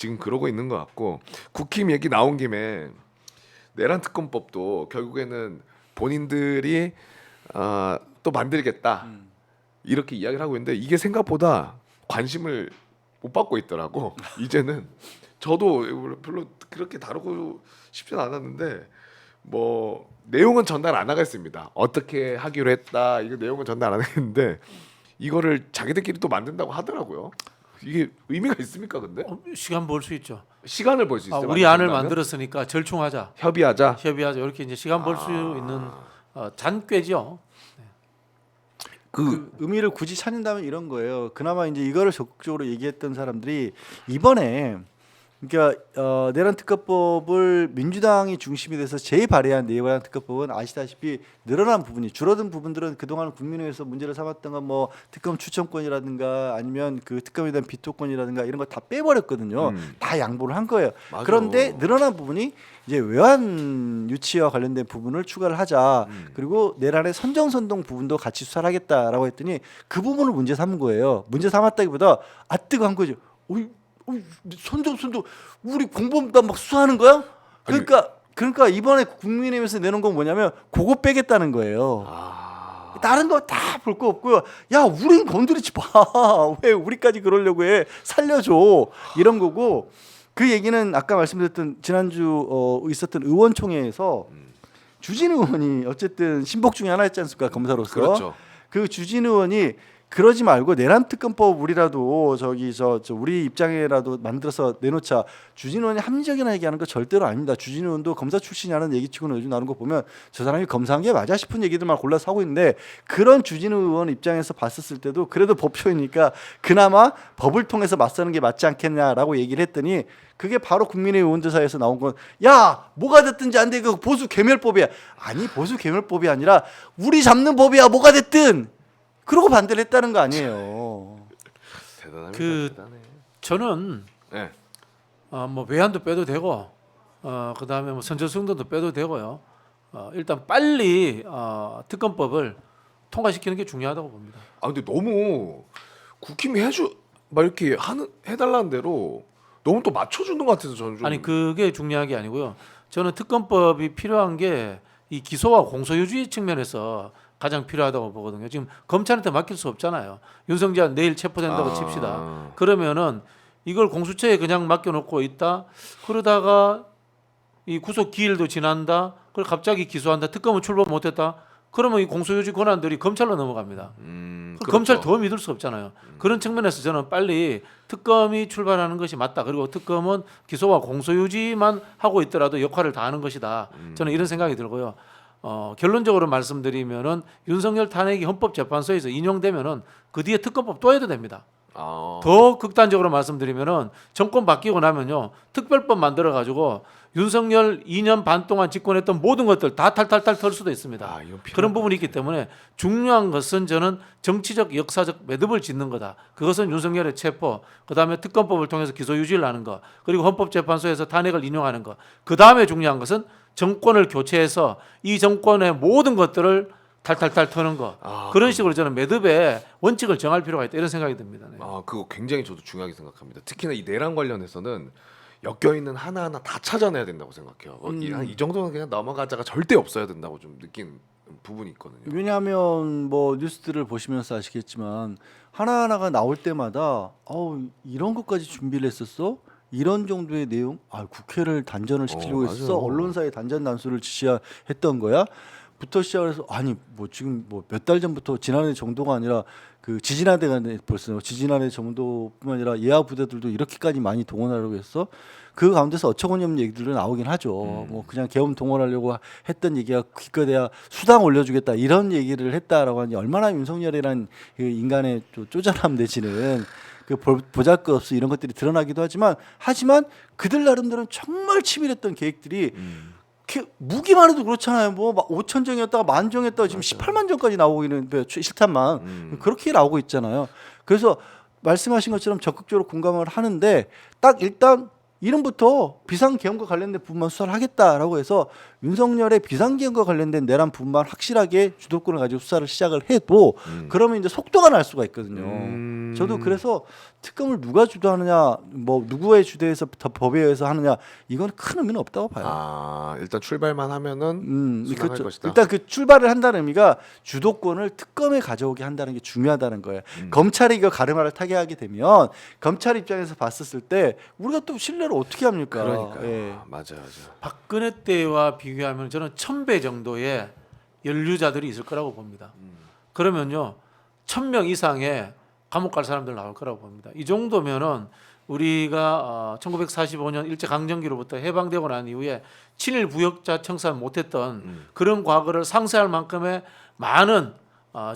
지금 그러고 있는 것 같고 국힘 얘기 나온 김에 내란 특검법도 결국에는 본인들이 또 만들겠다 이렇게 이야기를 하고 있는데 이게 생각보다 관심을 못 받고 있더라고. 이제는 저도 별로 그렇게 다루고 싶진 않았는데 뭐 내용은 전달 안 하겠습니다. 어떻게 하기로 했다 이거 내용은 전달 안 하겠는데 이거를 자기들끼리 또 만든다고 하더라고요. 이게 의미가 있습니까 근데? 시간 벌 수 있죠. 시간을 벌 수 있어요. 우리 안을 만든다면? 만들었으니까 절충하자, 협의하자. 이렇게 이제 시간 벌 수 있는 잔꾀죠. 그 의미를 굳이 찾는다면 이런 거예요. 그나마 이제 이거를 적극적으로 얘기했던 사람들이 이번에 그러니까 내란 특검법을 민주당이 중심이 돼서 재발의한 내란 특검법은 아시다시피 늘어난 부분이 줄어든 부분들은 그동안 국민의회에서 문제를 삼았던 건 뭐 특검 추천권이라든가 아니면 그 특검에 대한 비토권이라든가 이런 거 다 빼버렸거든요. 다 양보를 한 거예요. 맞아. 그런데 늘어난 부분이 이제 외환 유치와 관련된 부분을 추가를 하자. 그리고 내란의 선정선동 부분도 같이 수사를 하겠다라고 했더니 그 부분을 문제 삼은 거예요. 문제 삼았다기보다 뜨거 한 거죠. 선정 우리 공범단 막 수사하는 거야? 그러니까 이번에 국민의힘에서 내놓은 건 뭐냐면 그거 빼겠다는 거예요. 다른 거 다 볼 거 없고요. 야, 우린 건드리지 마. 왜 우리까지 그러려고 해? 살려줘. 이런 거고. 그 얘기는 아까 말씀드렸던 지난주 있었던 의원총회에서 주진 의원이 어쨌든 신복 중에 하나였지 않습니까? 검사로서. 그렇죠. 그 주진 의원이 그러지 말고 내란 특검법 우리라도 우리 입장에라도 만들어서 내놓자. 주진 의원이 합리적이나 얘기하는 거 절대로 아닙니다. 주진 의원도 검사 출신이라는 얘기치고는 요즘 나오는 거 보면 저 사람이 검사한 게 맞아 싶은 얘기들만 골라서 하고 있는데 그런 주진 의원 입장에서 봤었을 때도 그래도 법조이니까 그나마 법을 통해서 맞서는 게 맞지 않겠냐라고 얘기를 했더니 그게 바로 국민의힘 의원조사에서 나온 건 야 뭐가 됐든지 안 돼 그 보수 괴멸법이야. 아니 보수 괴멸법이 아니라 우리 잡는 법이야 뭐가 됐든. 그러고 반대를 했다는 거 아니에요. 대단합니다. 대단해. 저는 네. 뭐 외환도 빼도 되고 그다음에 뭐 선저승도도 빼도 되고요. 일단 빨리 특검법을 통과시키는 게 중요하다고 봅니다. 근데 너무 국힘이 막 이렇게 해달라는 대로 너무 또 맞춰주는 것 같아서 저는 좀 아니 그게 중요한 게 아니고요. 저는 특검법이 필요한 게 이 기소와 공소유지 측면에서 가장 필요하다고 보거든요. 지금 검찰한테 맡길 수 없잖아요. 윤석열 내일 체포된다고 칩시다. 그러면은 이걸 공수처에 그냥 맡겨놓고 있다. 그러다가 이 구속 기일도 지난다. 그걸 갑자기 기소한다. 특검은 출범 못했다. 그러면 이 공소유지 권한들이 검찰로 넘어갑니다. 그렇죠. 검찰 더 믿을 수 없잖아요. 그런 측면에서 저는 빨리 특검이 출발하는 것이 맞다. 그리고 특검은 기소와 공소유지만 하고 있더라도 역할을 다하는 것이다. 저는 이런 생각이 들고요. 결론적으로 말씀드리면은 윤석열 탄핵이 헌법재판소에서 인용되면은 그 뒤에 특검법 또 해도 됩니다. 더 극단적으로 말씀드리면은 정권 바뀌고 나면요 특별법 만들어 가지고 윤석열 2년 반 동안 집권했던 모든 것들 다 탈탈탈 털 수도 있습니다. 그런 부분이 있기 때문에 중요한 것은 저는 정치적 역사적 매듭을 짓는 거다. 그것은 윤석열의 체포, 그다음에 특검법을 통해서 기소 유지를 하는 거, 그리고 헌법재판소에서 탄핵을 인용하는 거. 그다음에 중요한 것은 정권을 교체해서 이 정권의 모든 것들을 탈탈탈 터는 거. 그런 식으로 저는 매듭의 원칙을 정할 필요가 있다 이런 생각이 듭니다. 네. 그거 굉장히 저도 중요하게 생각합니다. 특히나 이 내란 관련해서는 엮여 있는 하나하나 다 찾아내야 된다고 생각해요. 이 정도는 그냥 넘어가자가 절대 없어야 된다고 좀 느낀 부분이 있거든요. 왜냐하면 뭐 뉴스들을 보시면서 아시겠지만 하나하나가 나올 때마다 이런 것까지 준비를 했었어? 이런 정도의 내용? 국회를 단전을 시키려고 맞아요. 했어? 언론사의 단전 단수를 지시했던 거야? 부터 시작해서 뭐 지금 뭐 몇 달 전부터 지난해 정도가 아니라 그 지지난해가 벌써 지지난해 정도뿐만 아니라 예하 부대들도 이렇게까지 많이 동원하려고 했어. 그 가운데서 어처구니없는 얘기들도 나오긴 하죠. 뭐 그냥 계엄 동원하려고 했던 얘기가 기껏해야 수당 올려주겠다 이런 얘기를 했다라고 하니 얼마나 윤석열이란 그 인간의 쪼잔함 내지는 그 보잘것없이 이런 것들이 드러나기도 하지만 그들 나름대로는 정말 치밀했던 계획들이 무기만 해도 그렇잖아요. 뭐 5천 정이었다가 1만 정이었다가 지금 18만 정까지 나오고 있는데 실탄만 그렇게 나오고 있잖아요. 그래서 말씀하신 것처럼 적극적으로 공감을 하는데 딱 일단 이름부터 비상계엄과 관련된 부분만 수사를 하겠다라고 해서 윤석열의 비상계엄과 관련된 내란 부분만 확실하게 주도권을 가지고 수사를 시작을 해도 그러면 이제 속도가 날 수가 있거든요. 저도 그래서 특검을 누가 주도하느냐, 뭐 누구의 주도에서 법에 의해서 하느냐, 이건 큰 의미는 없다고 봐요. 아 일단 출발만 하면은 수상할 그렇죠. 것이다. 일단 그 출발을 한다는 의미가 주도권을 특검에 가져오게 한다는 게 중요하다는 거예요. 검찰이 이거 가르마를 타게 하게 되면 검찰 입장에서 봤었을 때 우리가 또 신뢰를 어떻게 합니까? 그러니까 예. 맞아요. 박근혜 때와 비교하면 저는 1000배 정도의 연루자들이 있을 거라고 봅니다. 그러면요 1000명 이상의 감옥 갈 사람들 나올 거라고 봅니다. 이 정도면은 우리가 1945년 일제 강점기로부터 해방되고 난 이후에 친일 부역자 청산 못했던 그런 과거를 상쇄할 만큼의 많은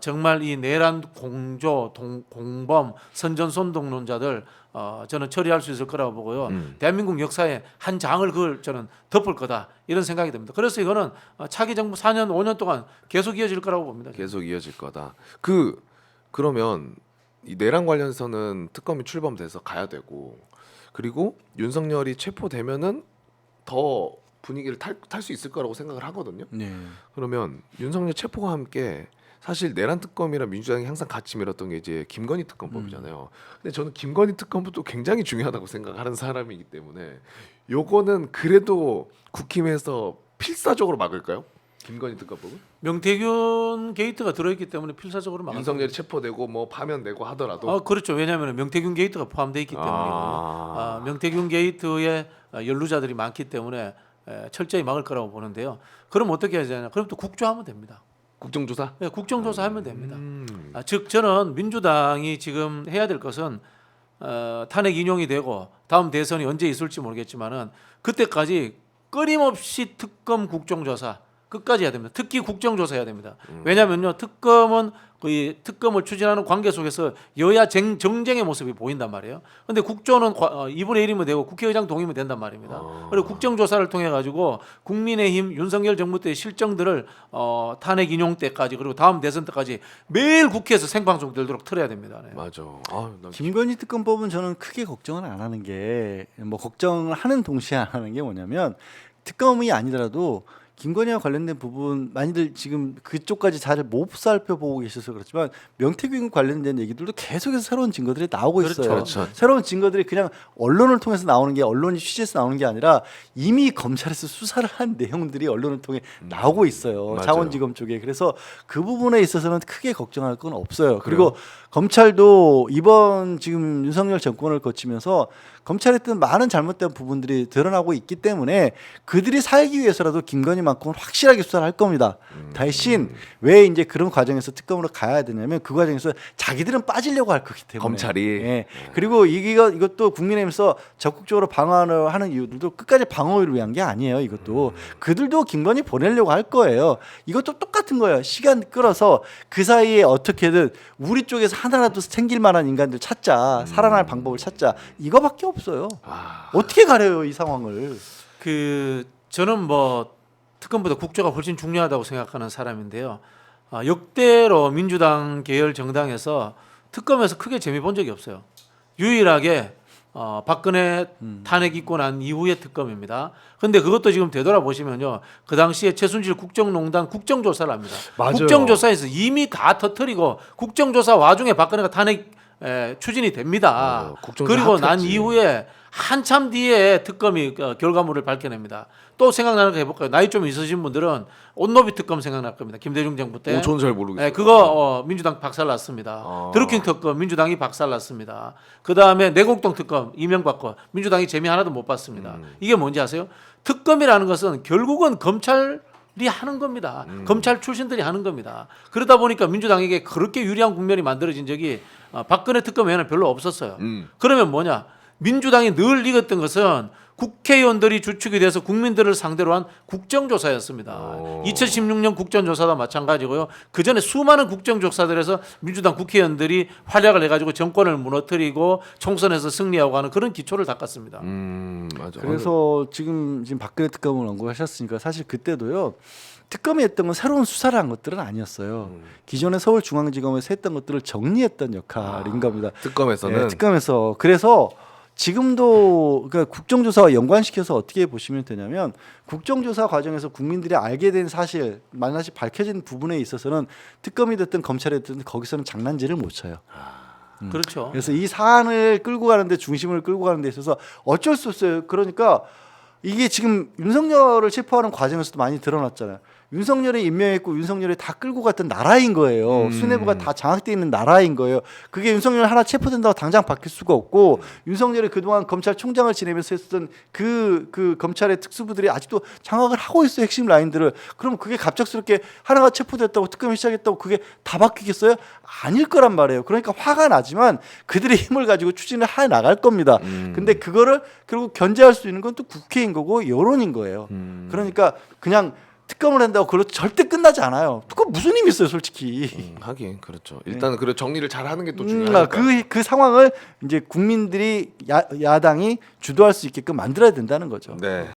정말 이 내란 공조, 공범, 선전선동론자들 저는 처리할 수 있을 거라고 보고요. 대한민국 역사에 한 장을 그걸 저는 덮을 거다 이런 생각이 듭니다. 그래서 이거는 차기 정부 4년, 5년 동안 계속 이어질 거라고 봅니다. 계속 이어질 거다. 그러면 이 내란 관련해서는 특검이 출범돼서 가야 되고 그리고 윤석열이 체포되면은 더 분위기를 탈 수 있을 거라고 생각을 하거든요. 네. 그러면 윤석열 체포와 함께 사실 내란 특검이랑 민주당이 항상 같이 밀었던 게 이제 김건희 특검법이잖아요. 근데 저는 김건희 특검도 굉장히 중요하다고 생각하는 사람이기 때문에 요거는 그래도 국힘에서 필사적으로 막을까요? 김건희 특검법은? 명태균 게이트가 들어있기 때문에 필사적으로 막을 윤석열이 체포되고 뭐 파면되고 하더라도 그렇죠. 왜냐하면 명태균 게이트가 포함되어 있기 때문이고 명태균 게이트에 연루자들이 많기 때문에 철저히 막을 거라고 보는데요. 그럼 어떻게 해야 되냐? 그럼 또 국조하면 됩니다. 국정조사? 네, 국정조사하면 됩니다. 즉 저는 민주당이 지금 해야 될 것은 탄핵 인용이 되고 다음 대선이 언제 있을지 모르겠지만은 그때까지 끊임없이 특검 국정조사 끝까지 해야 됩니다. 특히 국정조사 해야 됩니다. 왜냐하면요 특검은 그 특검을 추진하는 관계 속에서 여야 정쟁의 모습이 보인단 말이에요. 그런데 국조는 2분의 1이면 되고 국회의장 동의면 된단 말입니다. 그리고 국정조사를 통해 가지고 국민의힘 윤석열 정부 때의 실정들을 탄핵 인용 때까지 그리고 다음 대선 때까지 매일 국회에서 생방송 들도록 틀어야 됩니다. 네. 맞아. 김건희 특검법은 저는 크게 걱정은 안 하는 게 뭐 걱정을 하는 동시에 안 하는 게 뭐냐면 특검이 아니더라도 김건희와 관련된 부분 많이들 지금 그쪽까지 잘 못 살펴보고 계셔서 그렇지만 명태균 관련된 얘기들도 계속해서 새로운 증거들이 나오고 있어요. 그렇죠. 새로운 증거들이 그냥 언론을 통해서 나오는 게 언론이 취재해서 나오는 게 아니라 이미 검찰에서 수사를 한 내용들이 언론을 통해 나오고 있어요. 맞아요. 창원지검 쪽에. 그래서 그 부분에 있어서는 크게 걱정할 건 없어요. 그리고 검찰도 이번 지금 윤석열 정권을 거치면서 검찰에 뜬 많은 잘못된 부분들이 드러나고 있기 때문에 그들이 살기 위해서라도 김건희만큼은 확실하게 수사를 할 겁니다. 대신 왜 이제 그런 과정에서 특검으로 가야 되냐면 그 과정에서 자기들은 빠지려고 할 거기 때문에 검찰이. 예. 그리고 이것도 국민의힘에서 적극적으로 방어를 하는 이유들도 끝까지 방어를 위한 게 아니에요. 이것도 그들도 김건희 보내려고 할 거예요. 이것도 똑같은 거예요. 시간 끌어서 그 사이에 어떻게든 우리 쪽에서 하나라도 생길 만한 인간들 찾자, 살아날 방법을 찾자. 이거밖에 없어요. 어떻게 가려요 이 상황을? 저는 뭐 특검보다 국조가 훨씬 중요하다고 생각하는 사람인데요. 역대로 민주당 계열 정당에서 특검에서 크게 재미 본 적이 없어요. 유일하게 박근혜 탄핵 있고 난 이후의 특검입니다. 그런데 그것도 지금 되돌아보시면요. 그 당시에 최순실 국정농단 국정조사를 합니다. 맞아요. 국정조사에서 이미 다 터뜨리고 국정조사 와중에 박근혜가 탄핵 추진이 됩니다. 그리고 난 이후에 한참 뒤에 특검이 결과물을 밝혀냅니다. 또 생각나는 거 해볼까요? 나이 좀 있으신 분들은 온노비 특검 생각날 겁니다. 김대중 정부 때. 저는 잘 모르겠어요. 그거 민주당 박살났습니다. 드루킹 특검 민주당이 박살났습니다. 그 다음에 내곡동 특검 이명박 거 민주당이 재미 하나도 못 봤습니다. 이게 뭔지 아세요? 특검이라는 것은 결국은 검찰이 하는 겁니다. 검찰 출신들이 하는 겁니다. 그러다 보니까 민주당에게 그렇게 유리한 국면이 만들어진 적이 박근혜 특검 외에는 별로 없었어요. 그러면 뭐냐? 민주당이 늘 이겼던 것은 국회의원들이 주축이 돼서 국민들을 상대로 한 국정조사였습니다. 2016년 국정조사도 마찬가지고요. 그 전에 수많은 국정조사들에서 민주당 국회의원들이 활약을 해가지고 정권을 무너뜨리고 총선에서 승리하고 하는 그런 기초를 닦았습니다. 맞아. 그래서 지금 박근혜 특검을 언급하셨으니까 사실 그때도요. 특검이 했던 건 새로운 수사를 한 것들은 아니었어요. 기존의 서울중앙지검에서 했던 것들을 정리했던 역할인 겁니다. 특검에서는 네, 특검에서 그래서 지금도 그러니까 국정조사와 연관시켜서 어떻게 보시면 되냐면 국정조사 과정에서 국민들이 알게 된 사실 만약에 밝혀진 부분에 있어서는 특검이 됐든 검찰이 됐든 거기서는 장난질을 못 쳐요. 그렇죠. 그래서 이 사안을 끌고 가는데 중심을 끌고 가는 데 있어서 어쩔 수 없어요. 그러니까 이게 지금 윤석열을 체포하는 과정에서도 많이 드러났잖아요. 윤석열이 임명했고 윤석열이 다 끌고 갔던 나라인 거예요. 수뇌부가 다 장악돼 있는 나라인 거예요. 그게 윤석열 하나 체포된다고 당장 바뀔 수가 없고 윤석열이 그동안 검찰총장을 지내면서 했던 그 검찰의 특수부들이 아직도 장악을 하고 있어요. 핵심 라인들을. 그럼 그게 갑작스럽게 하나가 체포됐다고 특검이 시작했다고 그게 다 바뀌겠어요? 아닐 거란 말이에요. 그러니까 화가 나지만 그들의 힘을 가지고 추진을 해 나갈 겁니다. 근데 그거를 결국 견제할 수 있는 건 또 국회인 거고 여론인 거예요. 그러니까 그냥 특검을 한다고 그걸로 절대 끝나지 않아요. 특검 무슨 힘이 있어요, 솔직히. 하긴 그렇죠. 일단은 그래 정리를 잘 하는 게 또 중요하니까. 그 상황을 이제 국민들이 야당이 주도할 수 있게끔 만들어야 된다는 거죠. 네.